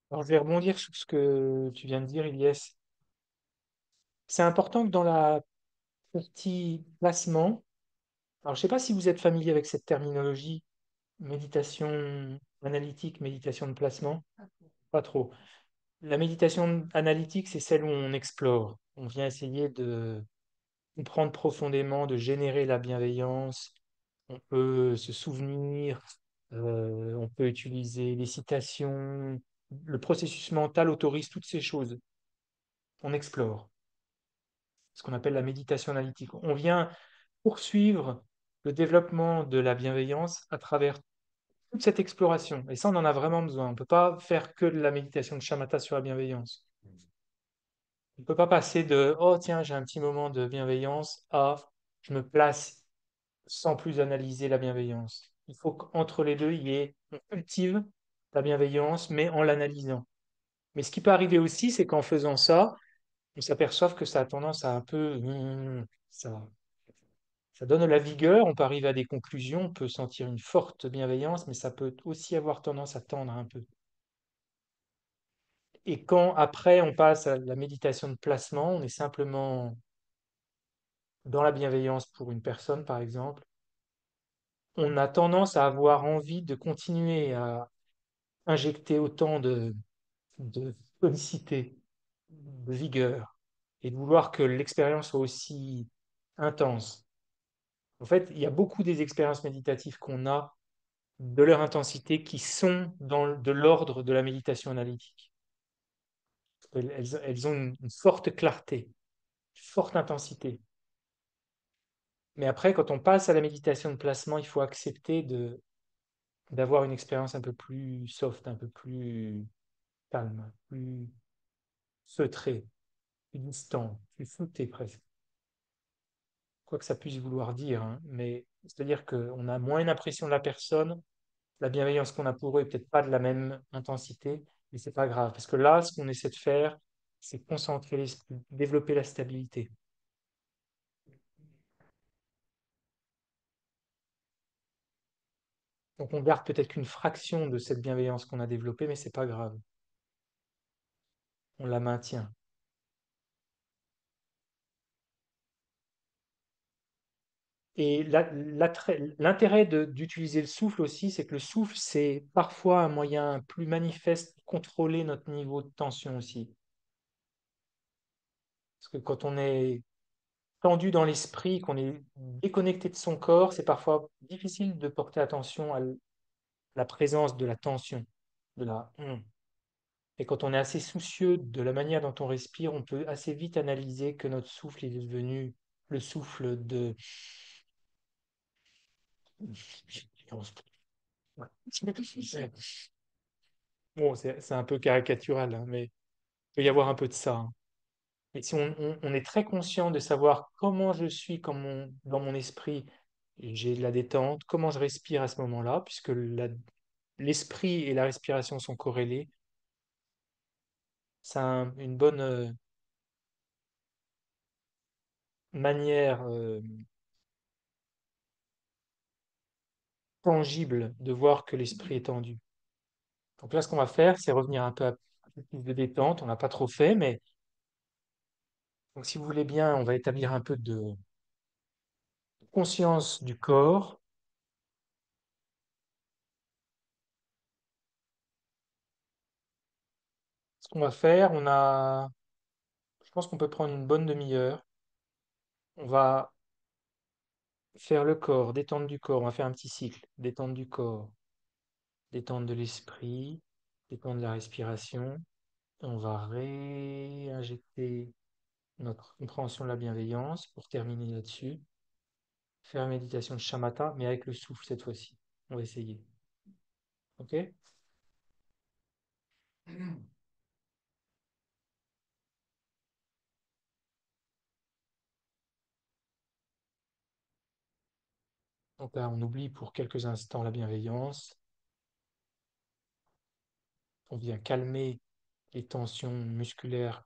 Alors, je vais rebondir sur ce que tu viens de dire, Ilyes. C'est important que dans la partie placement, alors je ne sais pas si vous êtes familier avec cette terminologie, méditation analytique, méditation de placement, pas trop. La méditation analytique, c'est celle où on explore. On vient essayer de comprendre profondément, de générer la bienveillance. On peut se souvenir, on peut utiliser les citations. Le processus mental autorise toutes ces choses. On explore. Ce qu'on appelle la méditation analytique. On vient poursuivre le développement de la bienveillance à travers toute cette exploration. Et ça, on en a vraiment besoin. On ne peut pas faire que de la méditation de shamatha sur la bienveillance. On ne peut pas passer de «Oh tiens, j'ai un petit moment de bienveillance» à «Je me place sans plus analyser la bienveillance». Il faut qu'entre les deux, on cultive la bienveillance, mais en l'analysant. Mais ce qui peut arriver aussi, c'est qu'en faisant ça, on s'aperçoive que ça a tendance à un peu... ça donne la vigueur, on peut arriver à des conclusions, on peut sentir une forte bienveillance, mais ça peut aussi avoir tendance à tendre un peu. Et quand après on passe à la méditation de placement, on est simplement dans la bienveillance pour une personne, par exemple, on a tendance à avoir envie de continuer à injecter autant de tonicité, de vigueur, et de vouloir que l'expérience soit aussi intense. En fait, il y a beaucoup des expériences méditatives qu'on a de leur intensité qui sont de l'ordre de la méditation analytique. Elles ont une forte clarté, une forte intensité. Mais après, quand on passe à la méditation de placement, il faut accepter d'avoir une expérience un peu plus soft, un peu plus calme, plus feutrée, plus distant, plus floutée presque. Quoi que ça puisse vouloir dire, hein. Mais c'est-à-dire qu'on a moins une impression de la personne, la bienveillance qu'on a pour eux est peut-être pas de la même intensité, mais c'est pas grave. Parce que là, ce qu'on essaie de faire, c'est concentrer l'esprit, développer la stabilité. Donc on garde peut-être qu'une fraction de cette bienveillance qu'on a développée, mais c'est pas grave. On la maintient. Et l'intérêt d'utiliser le souffle aussi, c'est que le souffle, c'est parfois un moyen plus manifeste de contrôler notre niveau de tension aussi. Parce que quand on est tendu dans l'esprit, qu'on est déconnecté de son corps, c'est parfois difficile de porter attention à la présence de la tension, de la Et quand on est assez soucieux de la manière dont on respire, on peut assez vite analyser que notre souffle il est devenu le souffle de... Ouais. Bon, c'est un peu caricatural, hein, mais il peut y avoir un peu de ça, hein. Et si on est très conscient de savoir comment je suis dans mon esprit, j'ai de la détente, comment je respire à ce moment-là, puisque l'esprit et la respiration sont corrélés, c'est une bonne manière tangible de voir que l'esprit est tendu. Donc là, ce qu'on va faire, c'est revenir à un peu plus de détente. On n'a pas trop fait, mais donc, si vous voulez bien, on va établir un peu de conscience du corps. Ce qu'on va faire, je pense qu'on peut prendre une bonne demi-heure. On va faire le corps, détente du corps. On va faire un petit cycle. Détente du corps, détente de l'esprit, détente de la respiration. On va réinjecter notre compréhension de la bienveillance pour terminer là-dessus. Faire une méditation de shamatha, mais avec le souffle cette fois-ci. On va essayer. OK? Donc là, on oublie pour quelques instants la bienveillance. On vient calmer les tensions musculaires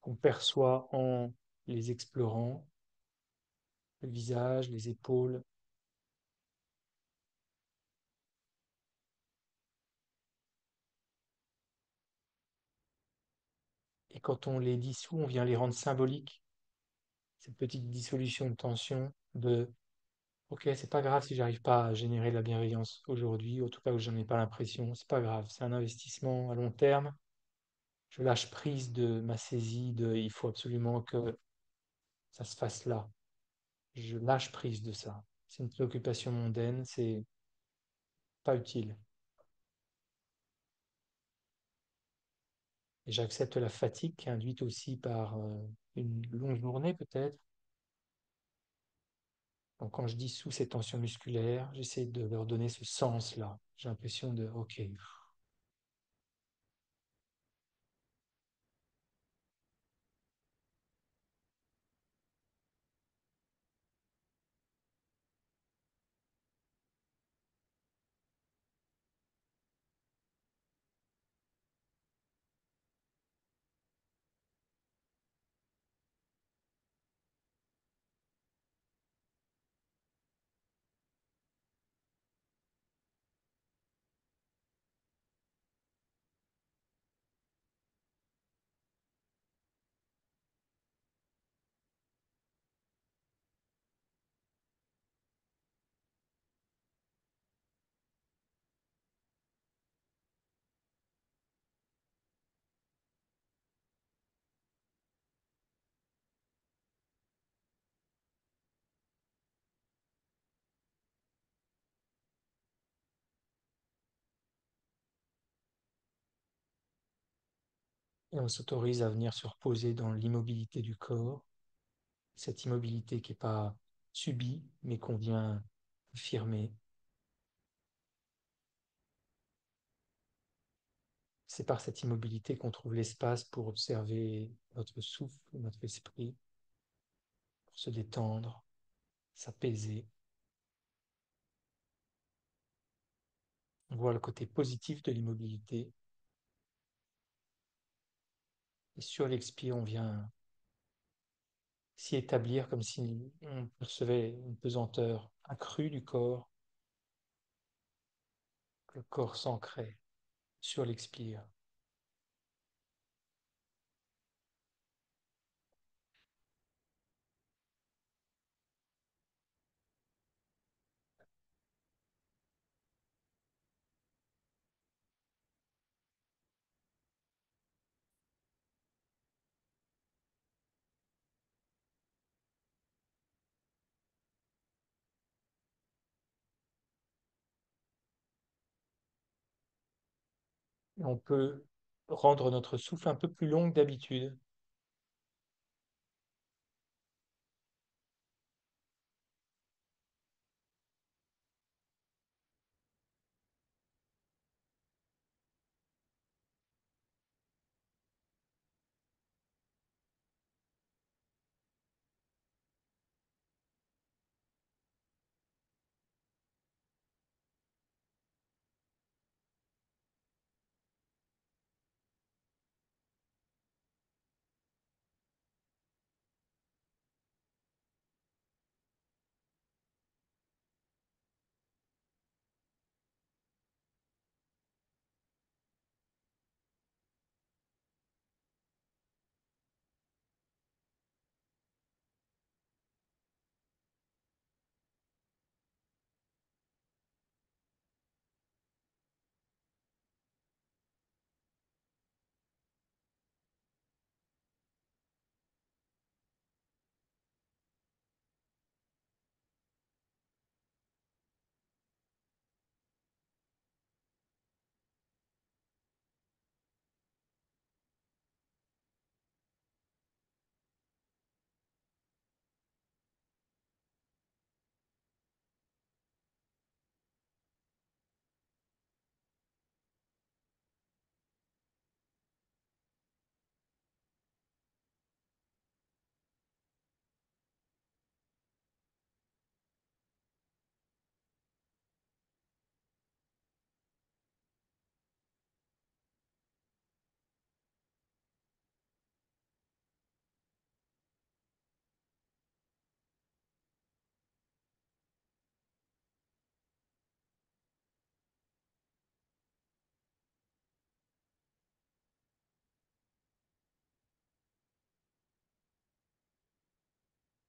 qu'on perçoit en les explorant, le visage, les épaules. quand on les dissout, on vient les rendre symboliques. Cette petite dissolution de tension, de ok, c'est pas grave si j'arrive pas à générer de la bienveillance aujourd'hui, en tout cas où j'en ai pas l'impression, c'est pas grave, c'est un investissement à long terme. Je lâche prise de ma saisie de il faut absolument que ça se fasse là. Je lâche prise de ça. C'est une préoccupation mondaine, c'est pas utile. Et j'accepte la fatigue qui est induite aussi par une longue journée peut-être. Donc quand je dissous ces tensions musculaires, j'essaie de leur donner ce sens-là. J'ai l'impression de, ok. Et on s'autorise à venir se reposer dans l'immobilité du corps, cette immobilité qui n'est pas subie, mais qu'on vient affirmer. C'est par cette immobilité qu'on trouve l'espace pour observer notre souffle, notre esprit, pour se détendre, s'apaiser. On voit le côté positif de l'immobilité. Et sur l'expire, on vient s'y établir comme si on percevait une pesanteur accrue du corps, que le corps s'ancrait sur l'expire. Et on peut rendre notre souffle un peu plus long que d'habitude.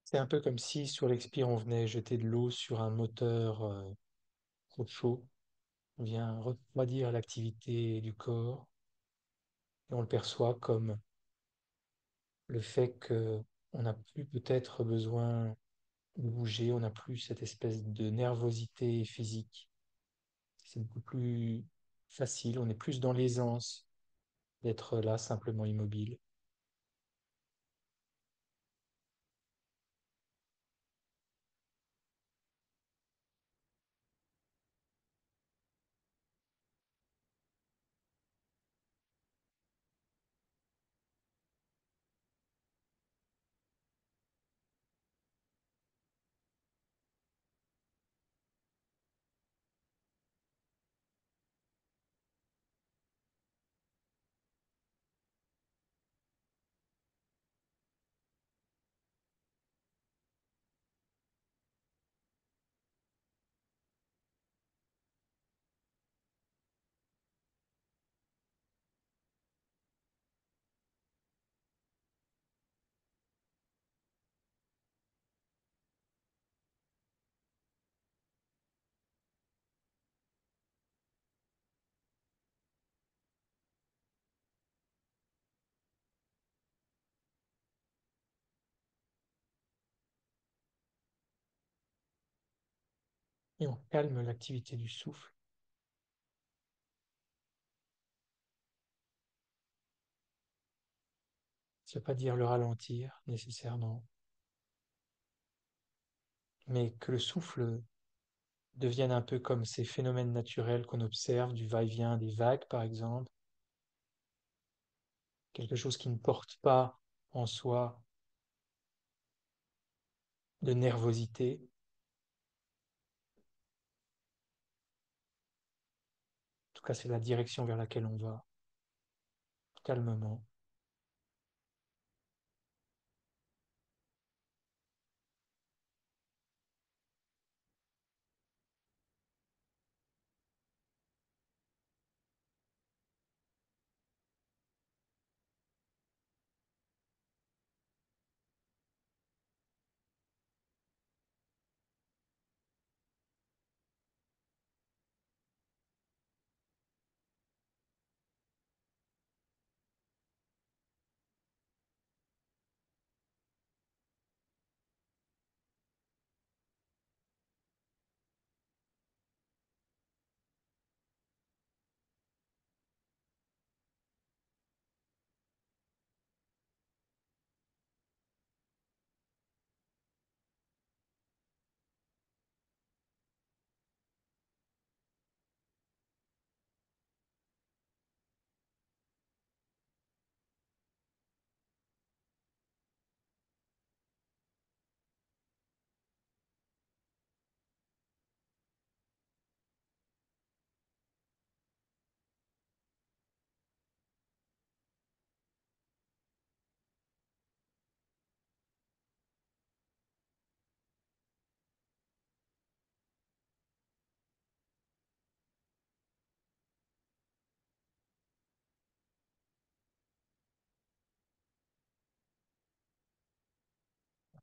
C'est un peu comme si sur l'expire, on venait jeter de l'eau sur un moteur trop chaud. On vient refroidir l'activité du corps et on le perçoit comme le fait que on n'a plus peut-être besoin de bouger, on n'a plus cette espèce de nervosité physique. C'est beaucoup plus facile, on est plus dans l'aisance d'être là simplement immobile. Et on calme l'activité du souffle. Ça ne veut pas dire le ralentir nécessairement, mais que le souffle devienne un peu comme ces phénomènes naturels qu'on observe, du va-et-vient des vagues par exemple, quelque chose qui ne porte pas en soi de nervosité. En tout cas, c'est la direction vers laquelle on va, calmement.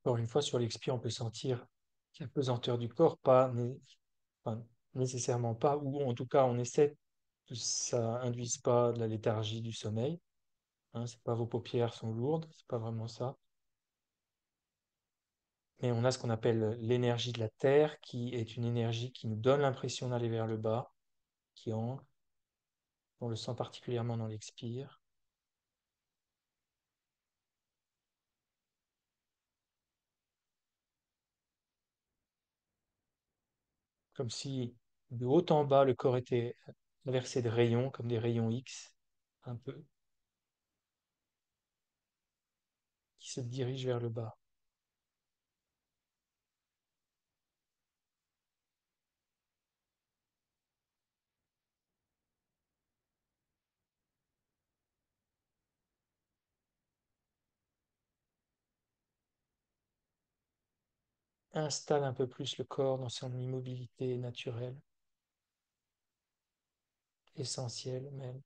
Encore une fois, sur l'expire, on peut sentir la pesanteur du corps, enfin, nécessairement pas, ou en tout cas, on essaie que ça induise pas de la léthargie du sommeil. Hein, c'est pas vos paupières sont lourdes, c'est pas vraiment ça. Mais on a ce qu'on appelle l'énergie de la terre, qui est une énergie qui nous donne l'impression d'aller vers le bas, qui ancre. On le sent particulièrement dans l'expire, comme si de haut en bas, le corps était traversé de rayons, comme des rayons X, un peu, qui se dirigent vers le bas. Installe un peu plus le corps dans son immobilité naturelle, essentielle même.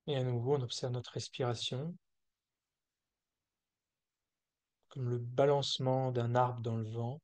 Et à nouveau, on observe notre respiration, comme le balancement d'un arbre dans le vent.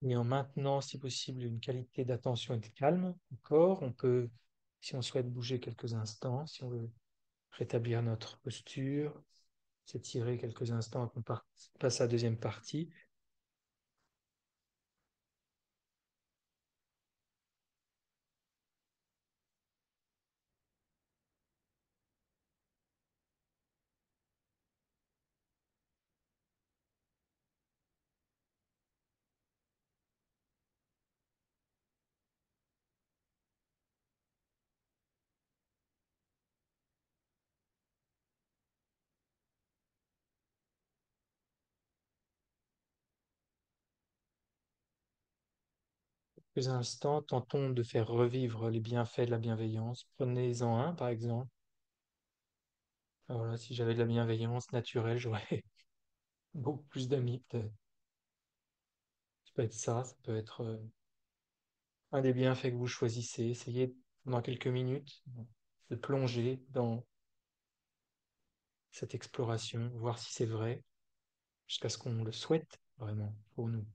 Et en maintenant, si possible, une qualité d'attention et de calme au corps, on peut, si on souhaite bouger quelques instants, si on veut rétablir notre posture, s'étirer quelques instants avant qu'on passe à la deuxième partie. Quelques instants, tentons de faire revivre les bienfaits de la bienveillance. Prenez-en un, par exemple. Voilà, si j'avais de la bienveillance naturelle, j'aurais beaucoup plus d'amis, peut-être. Ça peut être ça, ça peut être un des bienfaits que vous choisissez. Essayez pendant quelques minutes de plonger dans cette exploration, voir si c'est vrai, jusqu'à ce qu'on le souhaite vraiment pour nous.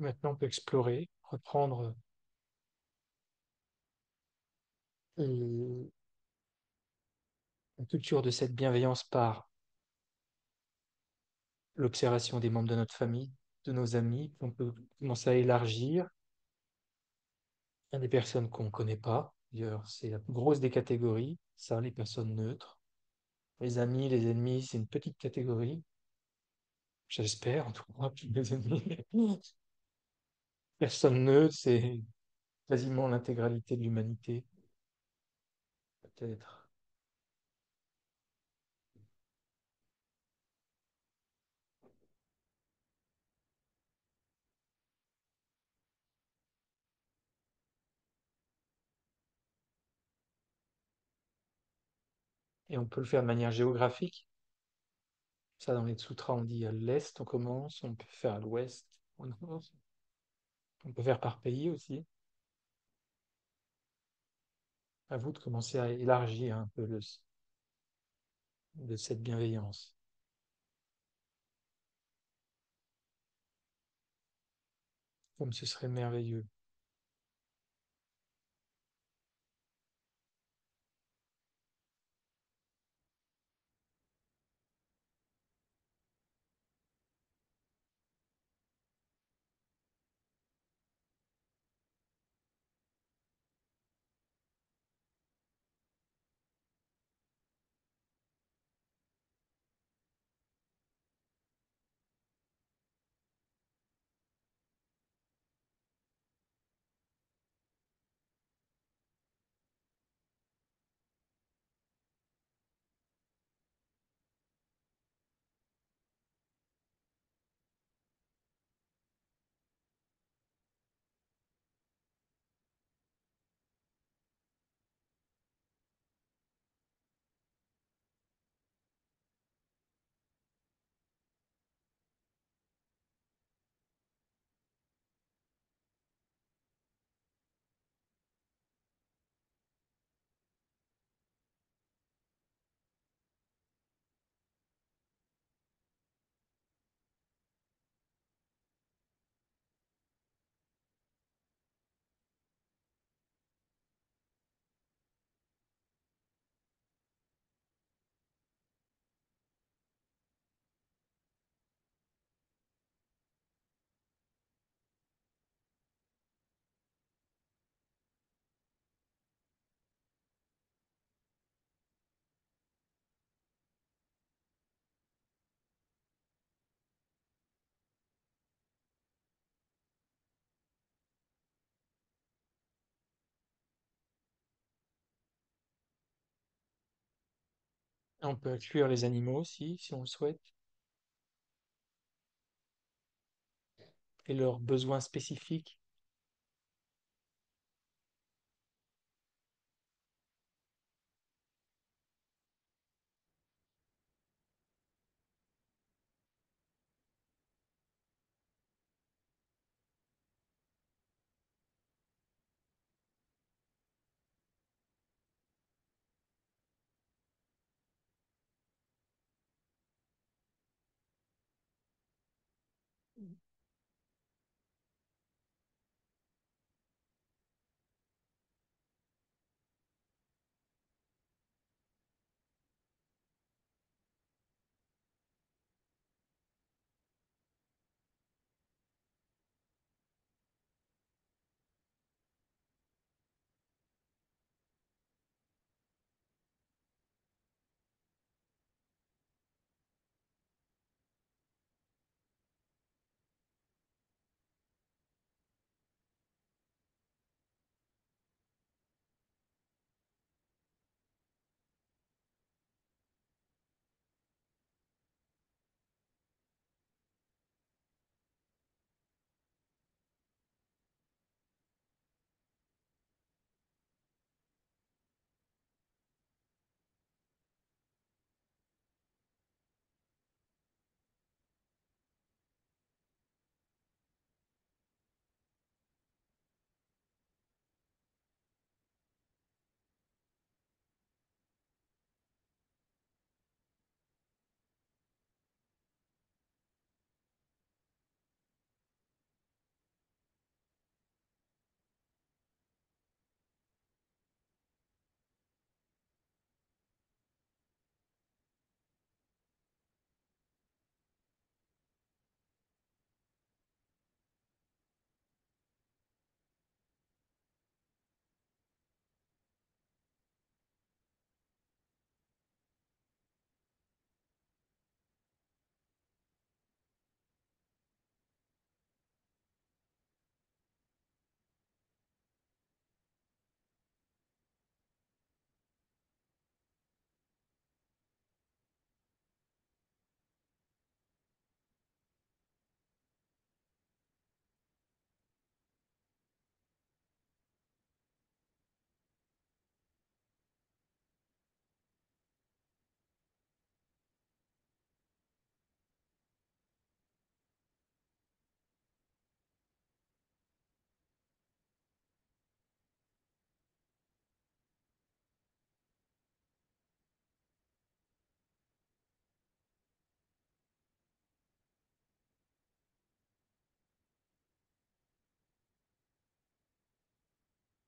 Maintenant, on peut explorer, reprendre euh, la culture de cette bienveillance par l'observation des membres de notre famille, de nos amis. On peut commencer à élargir à des personnes qu'on ne connaît pas. D'ailleurs, c'est la plus grosse des catégories, ça, les personnes neutres. Les amis, les ennemis, c'est une petite catégorie. J'espère, en tout cas, puis les ennemis. Personne neutre, c'est quasiment l'intégralité de l'humanité, peut-être. Et on peut le faire de manière géographique. Ça, dans les sutras, on dit à l'est, on commence, on peut faire à l'ouest, au nord. On peut faire par pays aussi. À vous de commencer à élargir un peu de cette bienveillance, comme ce serait merveilleux. On peut inclure les animaux aussi, si on le souhaite, et leurs besoins spécifiques.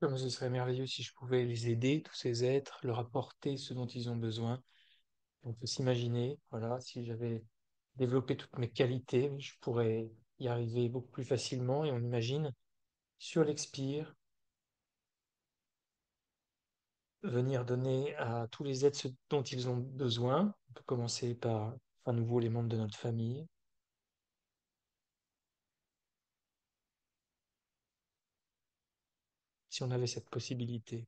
Comme ce serait merveilleux si je pouvais les aider, tous ces êtres, leur apporter ce dont ils ont besoin. On peut s'imaginer, voilà, si j'avais développé toutes mes qualités, je pourrais y arriver beaucoup plus facilement. Et on imagine, sur l'expire, venir donner à tous les êtres ce dont ils ont besoin. On peut commencer par, à nouveau, les membres de notre famille, si on avait cette possibilité.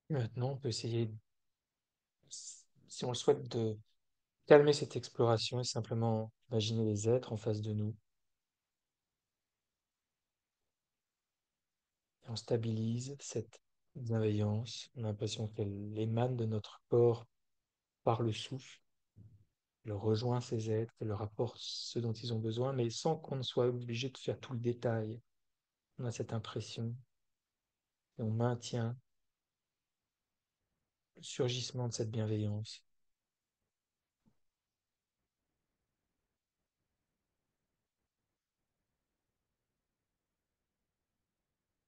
Maintenant, on peut essayer, si on le souhaite, de calmer cette exploration et simplement imaginer les êtres en face de nous. Et on stabilise cette bienveillance. On a l'impression qu'elle émane de notre corps par le souffle. Elle rejoint ces êtres, elle leur apporte ce dont ils ont besoin, mais sans qu'on ne soit obligé de faire tout le détail. On a cette impression et on maintient le surgissement de cette bienveillance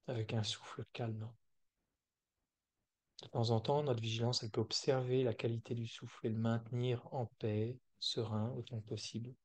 avec un souffle calme. De temps en temps, notre vigilance, elle peut observer la qualité du souffle et le maintenir en paix, serein autant que possible.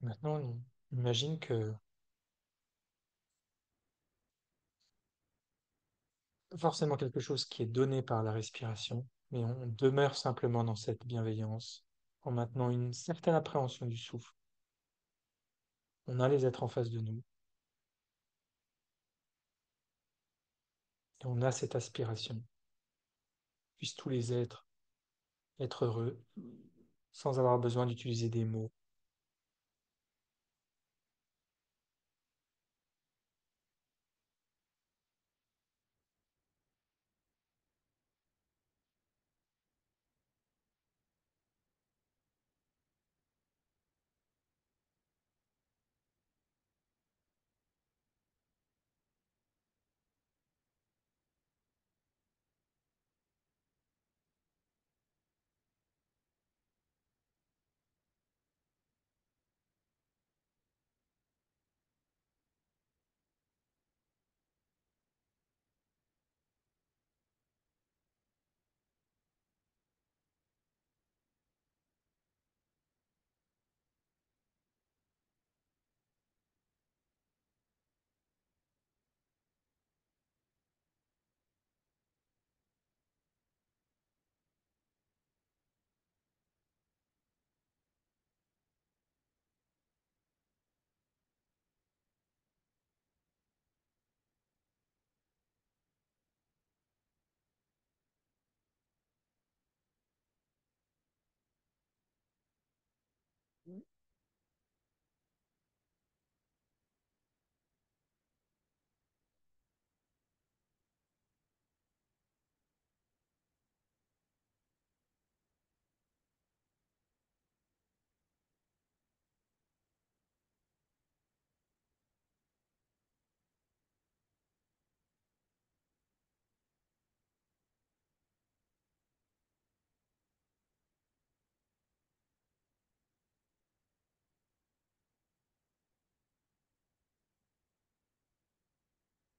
Maintenant, on imagine que pas forcément quelque chose qui est donné par la respiration, mais on demeure simplement dans cette bienveillance en maintenant une certaine appréhension du souffle. On a les êtres en face de nous et on a cette aspiration. Puissent tous les êtres être heureux sans avoir besoin d'utiliser des mots.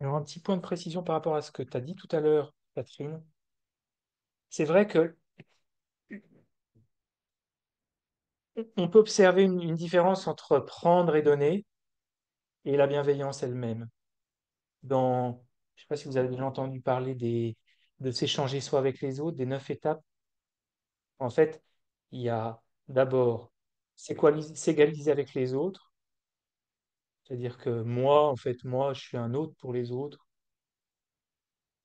Alors un petit point de précision par rapport à ce que tu as dit tout à l'heure, Catherine. C'est vrai que on peut observer une différence entre prendre et donner et la bienveillance elle-même. Je ne sais pas si vous avez déjà entendu parler de s'échanger soi avec les autres, des 9 étapes. En fait, il y a d'abord s'égaliser avec les autres, c'est-à-dire que moi, en fait, moi, je suis un autre pour les autres.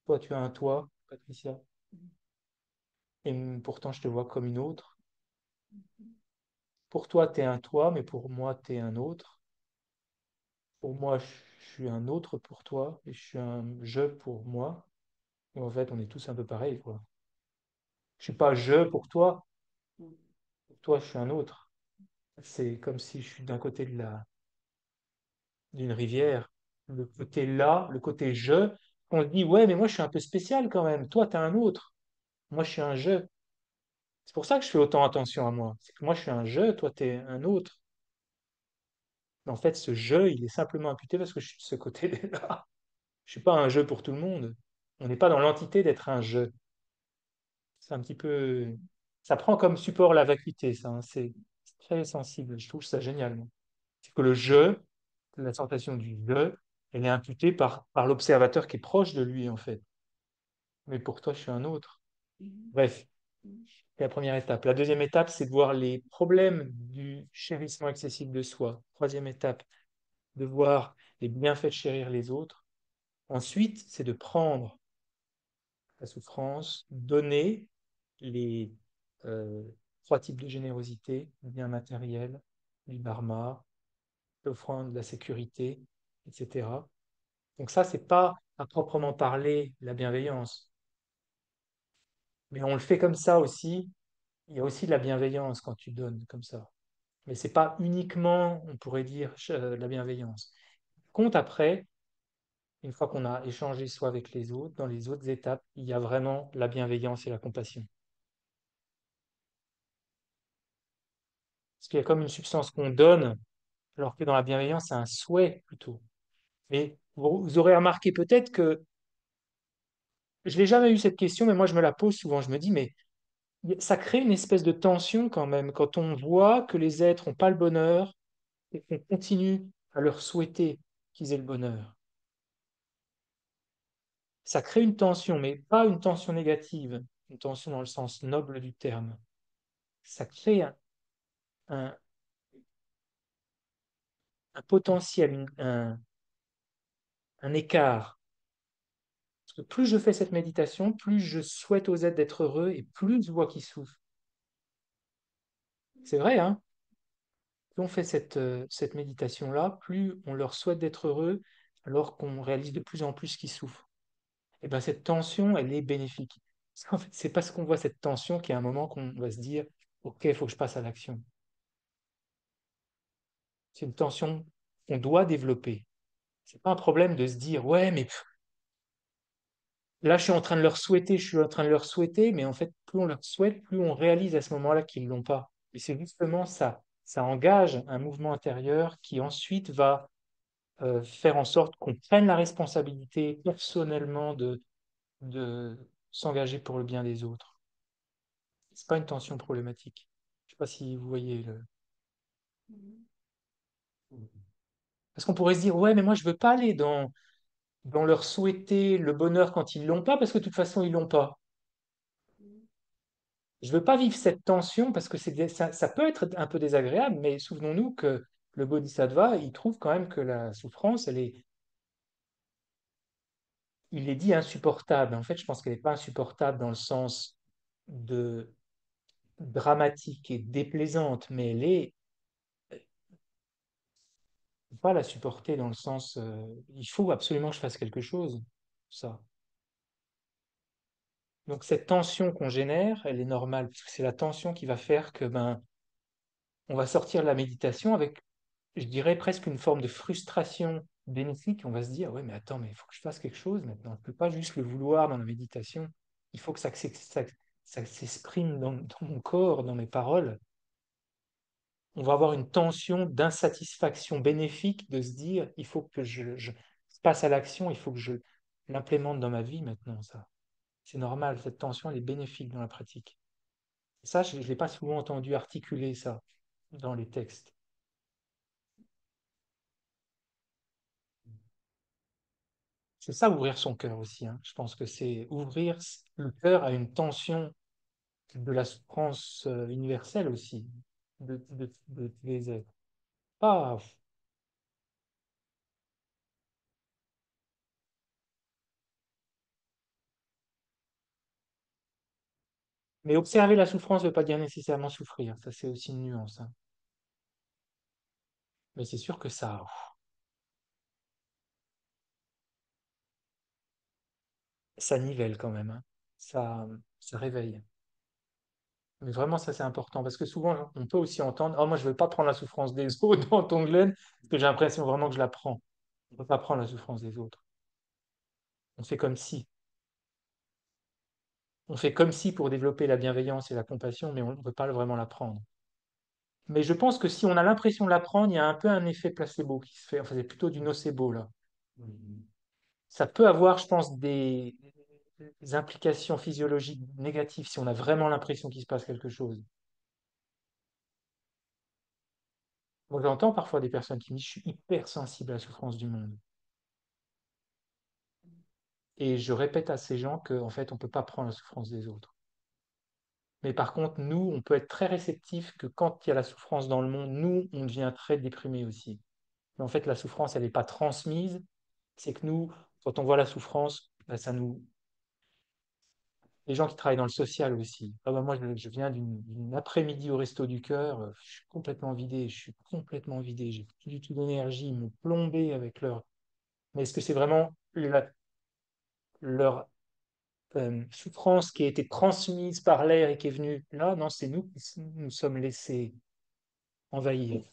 Toi, tu as un toi, Patricia, et pourtant, je te vois comme une autre. Pour toi, tu es un toi, mais pour moi, tu es un autre. Pour moi, je suis un autre pour toi, et je suis un je pour moi. Et en fait, on est tous un peu pareils, quoi. Je suis pas je pour toi, pour toi, je suis un autre. C'est comme si je suis d'un côté d'une rivière. Le côté là, le côté je, on se dit, ouais, mais moi je suis un peu spécial quand même. Toi, tu es un autre. Moi, je suis un je. C'est pour ça que je fais autant attention à moi. C'est que moi, je suis un je, toi, tu es un autre. Mais en fait, ce je, il est simplement imputé parce que je suis de ce côté-là. Je suis pas un je pour tout le monde. On n'est pas dans l'entité d'être un je. C'est un petit peu. Ça prend comme support la vacuité, ça, hein. C'est très sensible. Je trouve ça génial, moi. C'est que le je, la sensation du je, elle est imputée par l'observateur qui est proche de lui, en fait. Mais pour toi, je suis un autre. Bref, c'est la première étape. La deuxième étape, c'est de voir les problèmes du chérissement excessif de soi. Troisième étape, de voir les bienfaits de chérir les autres. Ensuite, c'est de prendre la souffrance, donner les 3 types de générosité, le bien matériel, du dharma, l'offrande, la sécurité, etc. Donc ça, c'est pas à proprement parler la bienveillance, mais on le fait comme ça aussi. Il y a aussi de la bienveillance quand tu donnes comme ça. Mais c'est pas uniquement, on pourrait dire, la bienveillance. Compte après, une fois qu'on a échangé soit avec les autres, dans les autres étapes, il y a vraiment la bienveillance et la compassion. Parce qu'il y a comme une substance qu'on donne, alors que dans la bienveillance, c'est un souhait plutôt. Mais vous aurez remarqué peut-être que je n'ai jamais eu cette question, mais moi je me la pose souvent. Je me dis, mais ça crée une espèce de tension quand même quand on voit que les êtres n'ont pas le bonheur et qu'on continue à leur souhaiter qu'ils aient le bonheur, ça crée une tension, mais pas une tension négative, une tension dans le sens noble du terme. Ça crée un- un potentiel, un écart. Parce que plus je fais cette méditation, plus je souhaite aux êtres d'être heureux et plus je vois qu'ils souffrent. C'est vrai, hein? Plus on fait cette méditation-là, plus on leur souhaite d'être heureux alors qu'on réalise de plus en plus qu'ils souffrent. Et ben cette tension, elle est bénéfique. Parce qu'en fait, c'est parce qu'on voit cette tension qu'il y a un moment qu'on va se dire, OK, il faut que je passe à l'action. C'est une tension qu'on doit développer. C'est pas un problème de se dire, ouais, mais là, je suis en train de leur souhaiter, je suis en train de leur souhaiter, mais en fait, plus on leur souhaite, plus on réalise à ce moment-là qu'ils ne l'ont pas. Et c'est justement ça. Ça engage un mouvement intérieur qui ensuite va faire en sorte qu'on prenne la responsabilité personnellement de s'engager pour le bien des autres. C'est pas une tension problématique. Je sais pas si vous voyez le. Parce qu'on pourrait se dire, ouais, mais moi, je veux pas aller dans leur souhaiter le bonheur quand ils l'ont pas, parce que de toute façon, ils l'ont pas. Je veux pas vivre cette tension parce que ça peut être un peu désagréable, mais souvenons-nous que le bodhisattva, il trouve quand même que la souffrance, il est dit insupportable. En fait, je pense qu'elle n'est pas insupportable dans le sens de dramatique et déplaisante, mais faut pas la supporter dans le sens, il faut absolument que je fasse quelque chose. Ça. Donc cette tension qu'on génère, elle est normale, parce que c'est la tension qui va faire que ben, on va sortir de la méditation avec, je dirais, presque une forme de frustration bénéfique. On va se dire, ouais, mais attends, mais il faut que je fasse quelque chose maintenant. Je ne peux pas juste le vouloir dans la méditation. Il faut que ça s'exprime dans mon corps, dans mes paroles. On va avoir une tension d'insatisfaction bénéfique de se dire, il faut que je passe à l'action, il faut que je l'implémente dans ma vie maintenant, ça. C'est normal, cette tension, elle est bénéfique dans la pratique. Et ça, je ne l'ai pas souvent entendu articuler ça dans les textes. C'est ça, ouvrir son cœur aussi, hein. Je pense que c'est ouvrir le cœur à une tension de la souffrance universelle aussi, de tous les êtres. Pas, mais observer la souffrance ne veut pas dire nécessairement souffrir. Ça, c'est aussi une nuance, hein. Mais c'est sûr que ça nivelle quand même, hein. Ça, ça réveille. Mais vraiment, ça, c'est important parce que souvent, on peut aussi entendre, oh, moi, je ne veux pas prendre la souffrance des autres dans ton Glenn, parce que j'ai l'impression vraiment que je la prends. On ne peut pas prendre la souffrance des autres. On fait comme si. On fait comme si pour développer la bienveillance et la compassion, mais on ne peut pas vraiment l'apprendre. Mais je pense que si on a l'impression de l'apprendre, il y a un peu un effet placebo qui se fait. Enfin, c'est plutôt du nocebo, là. Ça peut avoir, je pense, des implications physiologiques négatives si on a vraiment l'impression qu'il se passe quelque chose. Moi, j'entends parfois des personnes qui me disent, je suis hyper sensible à la souffrance du monde. Et je répète à ces gens qu'en fait, on ne peut pas prendre la souffrance des autres. Mais par contre, nous, on peut être très réceptif que quand il y a la souffrance dans le monde, nous, on devient très déprimé aussi. Mais en fait, la souffrance, elle n'est pas transmise. C'est que nous, quand on voit la souffrance, bah, ça nous. Les gens qui travaillent dans le social aussi. Ah bah moi, je viens d'une après-midi au Resto du Cœur. Je suis complètement vidé. Je suis complètement vidé. J'ai plus du tout d'énergie. Ils m'ont plombé avec leur. Mais est-ce que c'est vraiment leur souffrance qui a été transmise par l'air et qui est venue là? Non, c'est nous qui nous sommes laissés envahir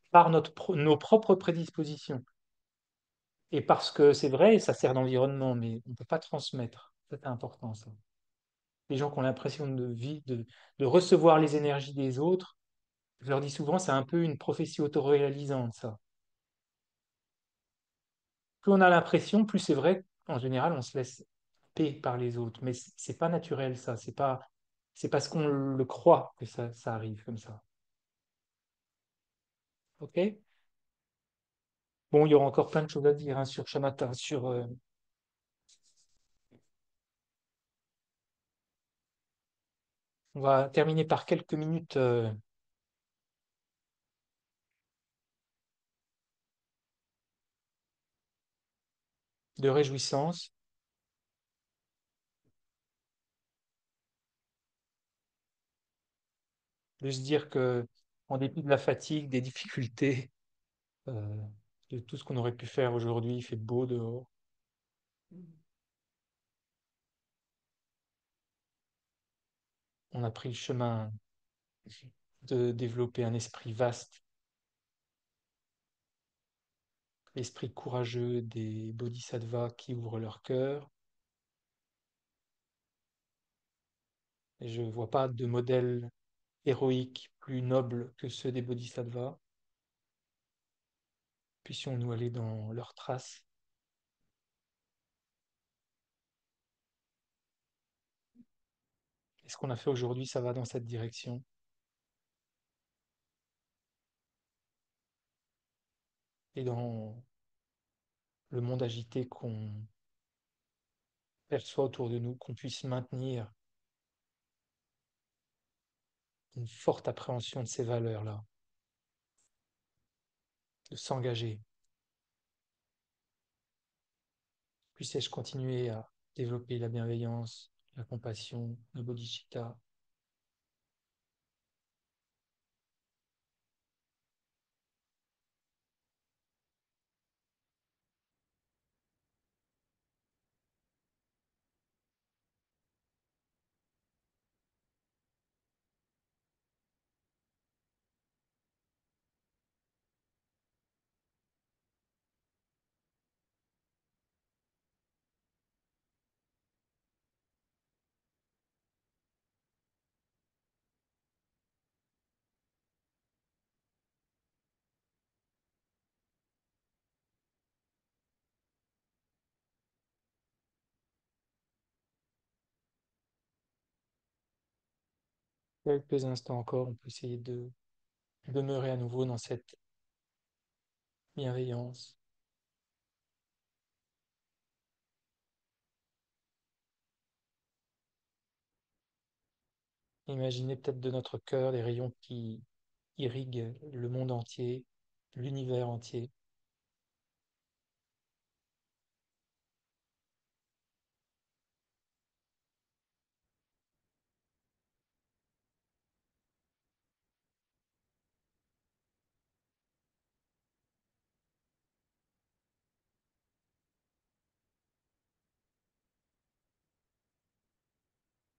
par nos propres prédispositions. Et parce que c'est vrai, ça sert d'environnement, mais on ne peut pas transmettre. C'est important, ça. Les gens qui ont l'impression de recevoir les énergies des autres, je leur dis souvent, c'est un peu une prophétie autoréalisante, ça. Plus on a l'impression, plus c'est vrai qu'en général, on se laisse paix par les autres. Mais c'est pas naturel, ça. C'est parce qu'on le croit que ça arrive comme ça. OK? Bon, il y aura encore plein de choses à dire hein, sur Shamatha, on va terminer par quelques minutes de réjouissance, de se dire que, en dépit de la fatigue, des difficultés, euh, de tout ce qu'on aurait pu faire aujourd'hui, il fait beau dehors. On a pris le chemin de développer un esprit vaste, l'esprit courageux des bodhisattvas qui ouvrent leur cœur. Et je ne vois pas de modèle héroïque plus noble que ceux des bodhisattvas. Puissions-nous aller dans leurs traces. Et ce qu'on a fait aujourd'hui, ça va dans cette direction. Et dans le monde agité qu'on perçoit autour de nous, qu'on puisse maintenir une forte appréhension de ces valeurs-là, de s'engager. Puissais-je continuer à développer la bienveillance, la compassion, le bodhicitta, quelques instants encore, on peut essayer de demeurer à nouveau dans cette bienveillance. Imaginez peut-être de notre cœur des rayons qui irriguent le monde entier, l'univers entier,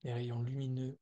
des rayons lumineux,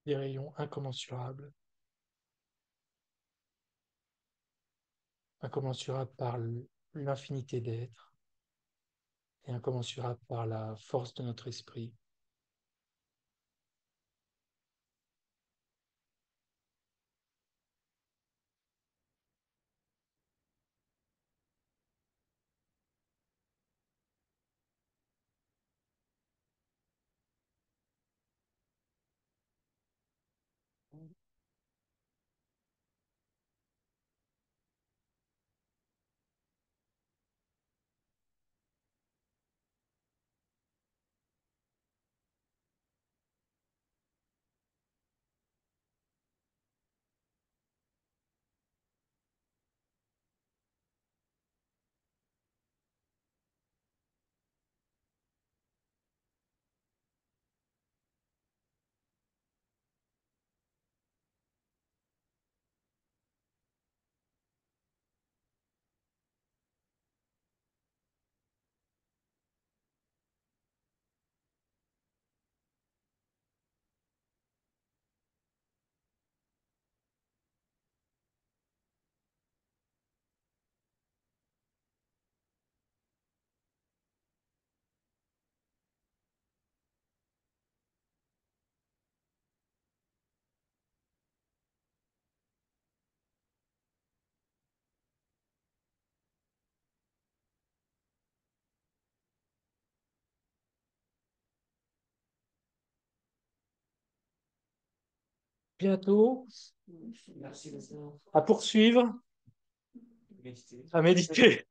des rayons incommensurables, incommensurables par l'infinité d'êtres et incommensurables par la force de notre esprit. bientôt à poursuivre, à méditer.